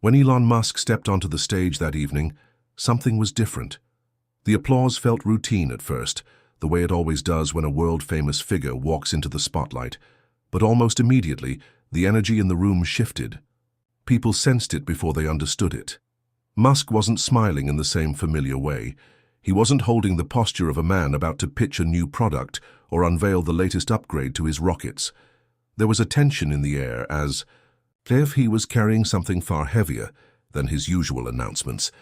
When Elon Musk stepped onto the stage that evening, something was different. The applause felt routine at first, the way it always does when a world-famous figure walks into the spotlight, but almost immediately, the energy in the room shifted. People sensed it before they understood it. Musk wasn't smiling in the same familiar way. He wasn't holding the posture of a man about to pitch a new product or unveil the latest upgrade to his rockets. There was a tension in the air as if he was carrying something far heavier than his usual announcements.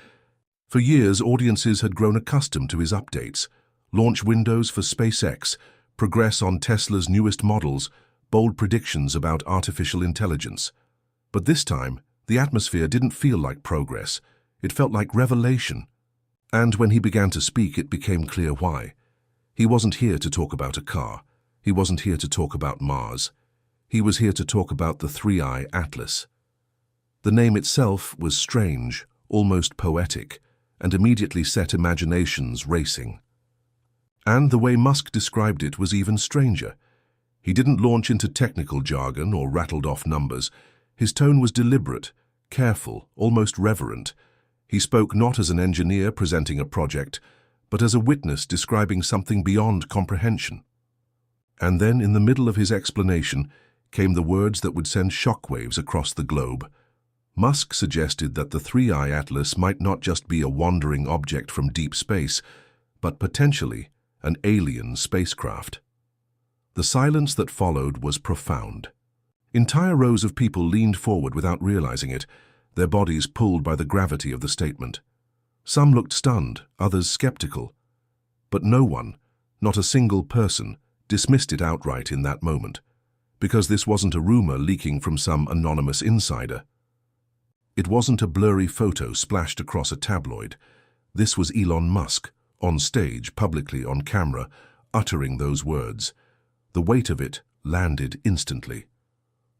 For years, audiences had grown accustomed to his updates. Launch windows for SpaceX, progress on Tesla's newest models, bold predictions about artificial intelligence. But this time, the atmosphere didn't feel like progress. It felt like revelation. And when he began to speak, it became clear why. He wasn't here to talk about a car. He wasn't here to talk about Mars. He was here to talk about the 3i Atlas. The name itself was strange, almost poetic, and immediately set imaginations racing. And the way Musk described it was even stranger. He didn't launch into technical jargon or rattled off numbers. His tone was deliberate, careful, almost reverent. He spoke not as an engineer presenting a project, but as a witness describing something beyond comprehension. And then, in the middle of his explanation, came the words that would send shockwaves across the globe. Musk suggested that the 3i Atlas might not just be a wandering object from deep space, but potentially an alien spacecraft. The silence that followed was profound. Entire rows of people leaned forward without realizing it, their bodies pulled by the gravity of the statement. Some looked stunned, others skeptical. But no one, not a single person, dismissed it outright in that moment, because this wasn't a rumor leaking from some anonymous insider. It wasn't a blurry photo splashed across a tabloid. This was Elon Musk, on stage, publicly on camera, uttering those words. The weight of it landed instantly.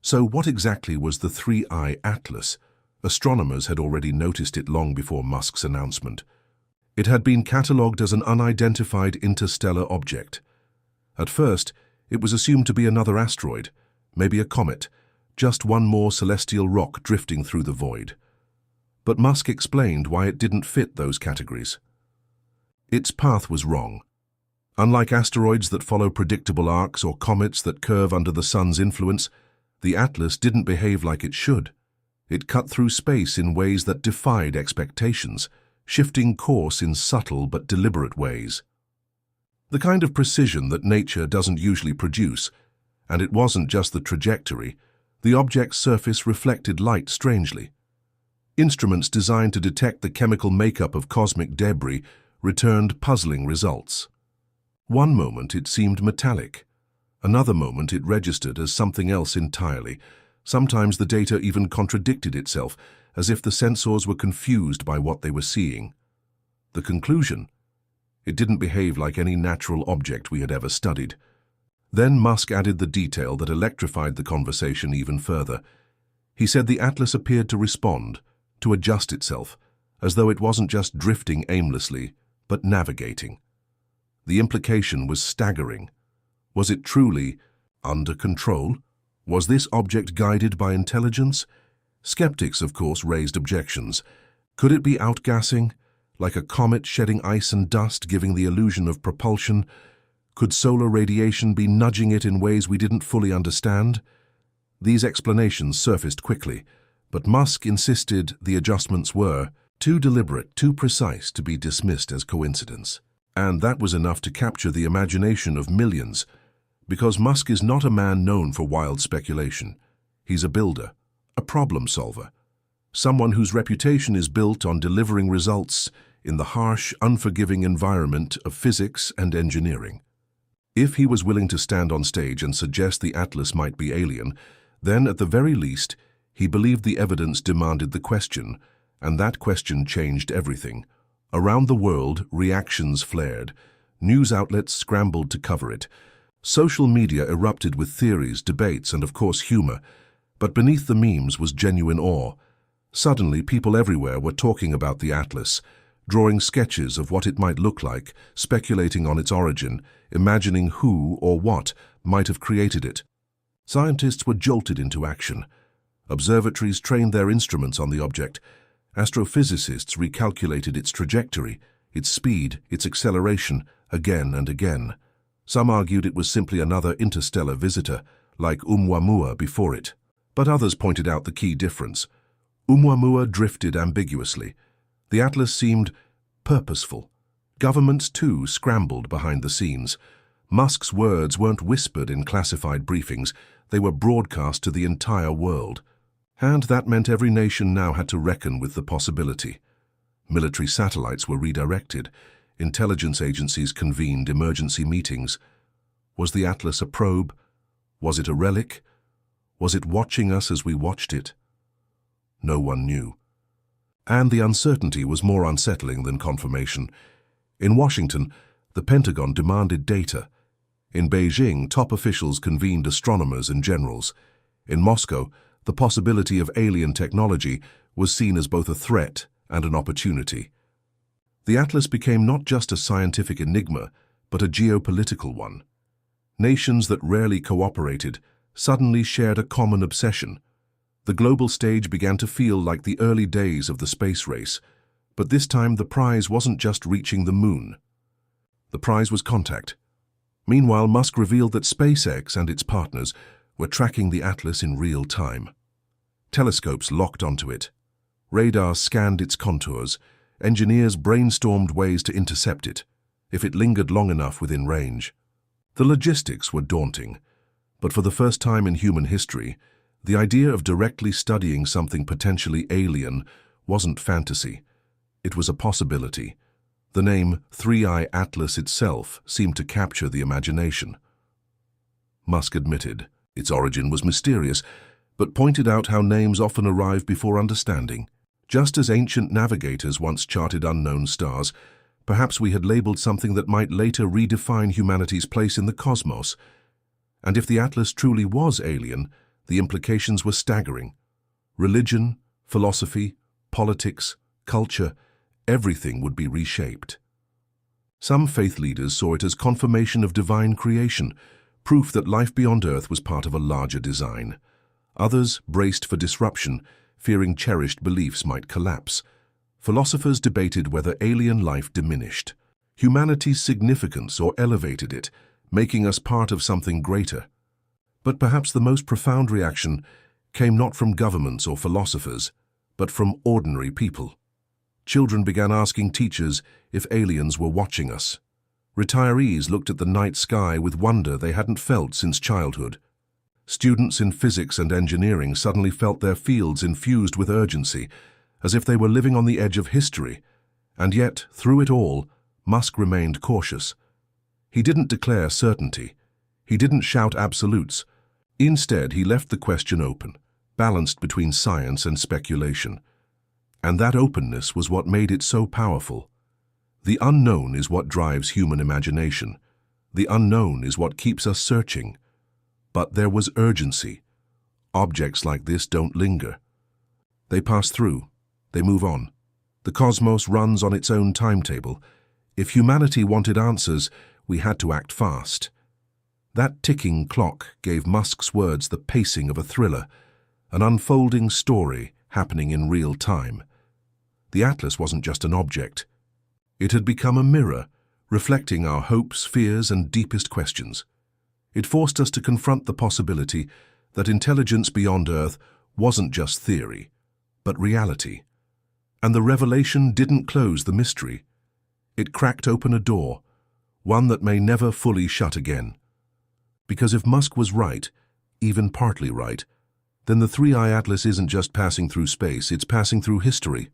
So what exactly was the 3i Atlas? Astronomers had already noticed it long before Musk's announcement. It had been catalogued as an unidentified interstellar object. At first, it was assumed to be another asteroid, maybe a comet, just one more celestial rock drifting through the void. But Musk explained why it didn't fit those categories. Its path was wrong. Unlike asteroids that follow predictable arcs or comets that curve under the sun's influence, the Atlas didn't behave like it should. It cut through space in ways that defied expectations, shifting course in subtle but deliberate ways. The kind of precision that nature doesn't usually produce, and it wasn't just the trajectory. The object's surface reflected light strangely. Instruments designed to detect the chemical makeup of cosmic debris returned puzzling results. One moment it seemed metallic. Another moment it registered as something else entirely. Sometimes the data even contradicted itself, as if the sensors were confused by what they were seeing. The conclusion? It didn't behave like any natural object we had ever studied. Then Musk added the detail that electrified the conversation even further. He said the Atlas appeared to respond, to adjust itself, as though it wasn't just drifting aimlessly, but navigating. The implication was staggering. Was it truly under control? Was this object guided by intelligence? Skeptics, of course, raised objections. Could it be outgassing, like a comet shedding ice and dust, giving the illusion of propulsion? Could solar radiation be nudging it in ways we didn't fully understand? These explanations surfaced quickly, but Musk insisted the adjustments were too deliberate, too precise to be dismissed as coincidence. And that was enough to capture the imagination of millions, because Musk is not a man known for wild speculation. He's a builder, a problem solver, someone whose reputation is built on delivering results in the harsh, unforgiving environment of physics and engineering. If he was willing to stand on stage and suggest the Atlas might be alien, then at the very least, he believed the evidence demanded the question, and that question changed everything. Around the world, reactions flared. News outlets scrambled to cover it. Social media erupted with theories, debates, and of course humor. But beneath the memes was genuine awe. Suddenly, people everywhere were talking about the Atlas, drawing sketches of what it might look like, speculating on its origin, imagining who or what might have created it. Scientists were jolted into action. Observatories trained their instruments on the object. Astrophysicists recalculated its trajectory, its speed, its acceleration, again and again. Some argued it was simply another interstellar visitor, like Oumuamua before it. But others pointed out the key difference. Oumuamua drifted ambiguously. The atlas seemed purposeful. Governments, too, scrambled behind the scenes. Musk's words weren't whispered in classified briefings, they were broadcast to the entire world. And that meant every nation now had to reckon with the possibility. Military satellites were redirected. Intelligence agencies convened emergency meetings. Was the atlas a probe? Was it a relic? Was it watching us as we watched it? No one knew. And the uncertainty was more unsettling than confirmation. In Washington, the Pentagon demanded data. In Beijing, top officials convened astronomers and generals. In Moscow, the possibility of alien technology was seen as both a threat and an opportunity. The atlas became not just a scientific enigma, but a geopolitical one. Nations that rarely cooperated suddenly shared a common obsession. The global stage began to feel like the early days of the space race, but this time the prize wasn't just reaching the moon. The prize was contact. Meanwhile, Musk revealed that SpaceX and its partners were tracking the atlas in real time. Telescopes locked onto it. Radar scanned its contours. Engineers brainstormed ways to intercept it, if it lingered long enough within range. The logistics were daunting, but for the first time in human history, the idea of directly studying something potentially alien wasn't fantasy. It was a possibility. The name 3i Atlas itself seemed to capture the imagination. Musk admitted its origin was mysterious, but pointed out how names often arrive before understanding. Just as ancient navigators once charted unknown stars, perhaps we had labeled something that might later redefine humanity's place in the cosmos. And if the atlas truly was alien, the implications were staggering. Religion, philosophy, politics, culture, everything would be reshaped. Some faith leaders saw it as confirmation of divine creation, proof that life beyond Earth was part of a larger design. Others braced for disruption, fearing cherished beliefs might collapse. Philosophers debated whether alien life diminished humanity's significance or elevated it, making us part of something greater. But perhaps the most profound reaction came not from governments or philosophers, but from ordinary people. Children began asking teachers if aliens were watching us. Retirees looked at the night sky with wonder they hadn't felt since childhood. Students in physics and engineering suddenly felt their fields infused with urgency, as if they were living on the edge of history. And yet, through it all, Musk remained cautious. He didn't declare certainty. He didn't shout absolutes. Instead, he left the question open, balanced between science and speculation. And that openness was what made it so powerful. The unknown is what drives human imagination. The unknown is what keeps us searching. But there was urgency. Objects like this don't linger. They pass through. They move on. The cosmos runs on its own timetable. If humanity wanted answers, we had to act fast. That ticking clock gave Musk's words the pacing of a thriller, an unfolding story happening in real time. The atlas wasn't just an object. It had become a mirror, reflecting our hopes, fears, and deepest questions. It forced us to confront the possibility that intelligence beyond Earth wasn't just theory, but reality. And the revelation didn't close the mystery. It cracked open a door, one that may never fully shut again. Because if Musk was right, even partly right, then the 3i Atlas isn't just passing through space, it's passing through history.